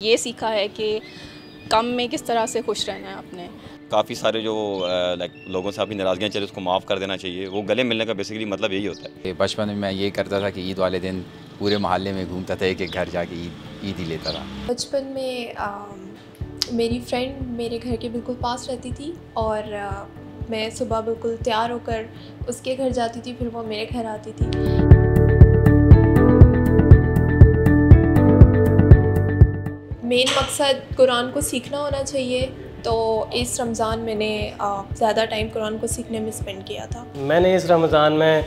یہ سیکھا ہے کہ کم میں کس طرح سے خوش رہنا ہے اپنے. کافی سارے جو لوگوں سے آپ کی ناراضگیاں چلے اس کو معاف کر دینا چاہیے. وہ گلے ملنے کا بیسیکلی مطلب یہی ہوتا ہے. بچپن میں یہ کرتا تھا کہ عید والے دن پورے محلے میں گھومتا تھا کہ گھر جا کے عید ہی لیتا تھا. بچپن میں میری فرینڈ میرے گھر کے بالکل پاس رہتی تھی اور میں صبح بالکل تیار ہو کر اس کے گھر جاتی تھی، پھر وہ میرے گھر آتی تھی. مین مقصد قرآن کو سیکھنا ہونا چاہیے، تو اس رمضان میں نے زیادہ ٹائم قرآن کو سیکھنے میں اسپینڈ کیا تھا. میں نے اس رمضان میں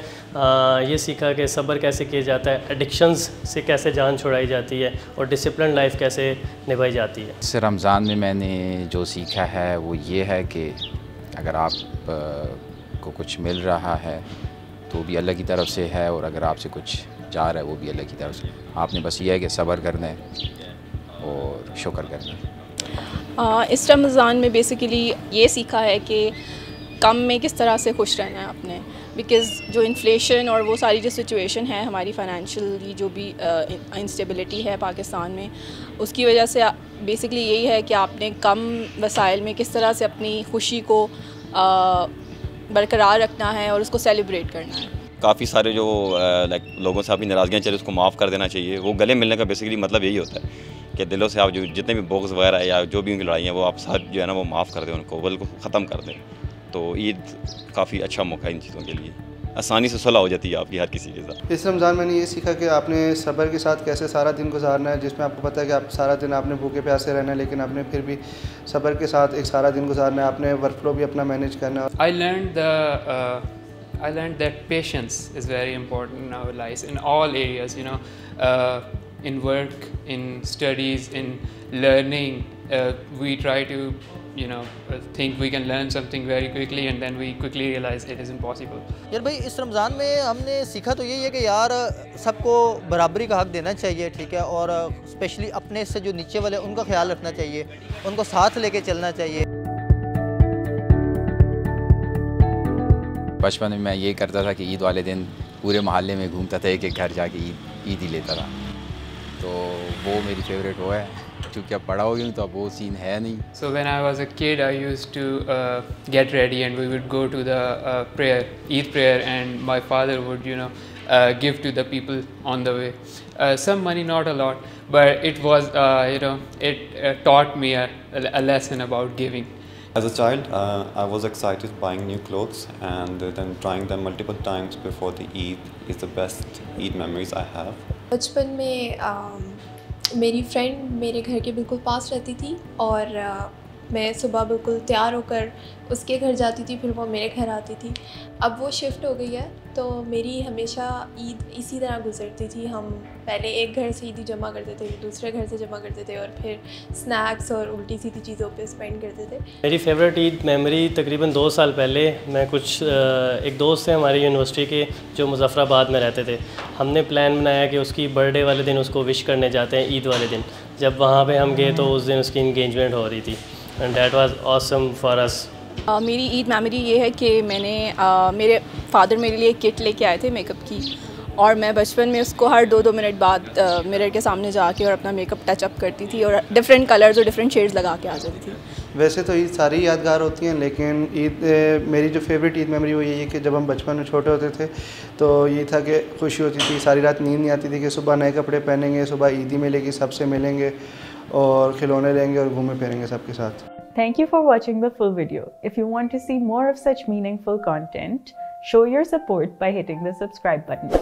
یہ سیکھا کہ صبر کیسے کیا جاتا ہے، ایڈکشنز سے کیسے جان چھڑائی جاتی ہے اور ڈسپلن لائف کیسے نبھائی جاتی ہے. اس رمضان میں نے جو سیکھا ہے وہ یہ ہے کہ اگر آپ کو کچھ مل رہا ہے تو بھی اللہ کی طرف سے ہے، اور اگر آپ سے کچھ جا رہا ہے وہ بھی اللہ کی طرف سے. آپ نے بس یہ ہے کہ صبر کرنا ہے اور شکر کرنا ہے. اس رمضان میں بیسیکلی یہ سیکھا ہے کہ کم میں کس طرح سے خوش رہنا ہے اپنے، بیکاز جو انفلیشن اور وہ ساری جو سچویشن ہے ہماری فائنینشلی جو بھی انسٹیبلٹی ہے پاکستان میں، اس کی وجہ سے بیسیکلی یہی ہے کہ آپ نے کم وسائل میں کس طرح سے اپنی خوشی کو برقرار رکھنا ہے اور اس کو سیلیبریٹ کرنا ہے. کافی سارے جو لوگوں سے آپ کی ناراضگیاں چلے اس کو معاف کر دینا چاہیے. وہ گلے ملنے کا بیسیکلی مطلب یہی ہوتا ہے کہ دلوں سے آپ جو جتنے بھی بغض وغیرہ ہے یا جو بھی ان کی لڑائی ہیں وہ آپ سب جو ہے نا وہ معاف کر دیں، ان کو بالکل ختم کر دیں. تو عید کافی اچھا موقع ہے ان چیزوں کے لیے. آسانی سے صلح ہو جاتی ہے آپ کی ہر کسی کے ساتھ. اس رمضان میں نے یہ سیکھا کہ آپ نے صبر کے ساتھ کیسے سارا دن گزارنا ہے، جس میں آپ کو پتہ ہے کہ آپ سارا دن آپ نے بھوکے پیاسے رہنا ہے، لیکن آپ نے پھر بھی صبر کے ساتھ ایک سارا دن گزارنا ہے. آپ نے ورک فلو بھی اپنا مینیج کرنا ہے. I learned that patience is very important in our lives, in all areas, in work, in studies, in learning. We try to, think we can learn something very quickly and then we quickly realize it is impossible. یار بھائی اس رمضان میں ہم نے سیکھا تو یہی ہے کہ یار سب کو برابری کا حق دینا چاہیے، ٹھیک ہے، اور اسپیشلی اپنے سے جو نیچے والے ان کا خیال رکھنا چاہیے، ان کو ساتھ لے کے چلنا چاہیے. بچپن میں یہ کرتا تھا کہ عید والے دن پورے محلے میں گھومتا تھا کہ گھر جا کے عید ہی لیتا تھا. تو وہ میری فیوریٹ وہ ہے، کیونکہ اب بڑا ہو گیا ہوں تو اب وہ سین ہے نہیں. So when I was a kid, I used to get ready and we would go to the Eid prayer, and my father would, give to the people on the way. Some money, not a lot, but it was, it taught me a lesson about giving. As a child, I was excited buying new clothes and then trying them multiple times before the Eid is the best Eid memories I have. بچپن میں میری friend میرے گھر کے بالکل پاس رہتی تھی اور میں صبح بالکل تیار ہو کر اس کے گھر جاتی تھی، پھر وہ میرے گھر آتی تھی. اب وہ شفٹ ہو گئی ہے، تو میری ہمیشہ عید اسی طرح گزرتی تھی. ہم پہلے ایک گھر سے عیدی جمع کرتے تھے، دوسرے گھر سے جمع کرتے تھے، اور پھر اسنیکس اور الٹی سیدھی چیزوں پہ اسپینڈ کرتے تھے. میری فیوریٹ عید میموری تقریباً 2 سال پہلے میں ایک دوست ہیں ہماری یونیورسٹی کے جو مظفر آباد میں رہتے تھے. ہم نے پلان بنایا کہ اس کی برتھ ڈے والے دن اس کو وش کرنے جاتے ہیں عید والے دن. جب وہاں پہ ہم گئے تو اس دن اس کی انگیجمنٹ ہو رہی تھی، and that was awesome for us. میری عید میموری یہ ہے کہ میں نے میرے فادر میرے لیے ایک کٹ لے کے آئے تھے میک اپ کی، اور میں بچپن میں اس کو ہر 2 منٹ بعد مرر کے سامنے جا کے اور اپنا میک اپ ٹچ اپ کرتی تھی اور ڈفرینٹ کلرز اور ڈفرینٹ شیڈز لگا کے آ جاتی تھی. ویسے تو عید ساری یادگار ہوتی ہیں، لیکن عید میری جو فیوریٹ عید میموری وہ یہی ہے کہ جب ہم بچپن میں چھوٹے ہوتے تھے تو یہ تھا کہ خوشی ہوتی تھی، ساری رات نیند نہیں آتی تھی کہ صبح نئے کپڑے پہنیں گے، صبح عیدی ملے گی، سب سے ملیں گے اور کھلونے لیں گے اور گھومیں پھریں گے سب کے ساتھ. Thank you for watching the full video. If you want to see more of such meaningful content, show your support by hitting the subscribe button.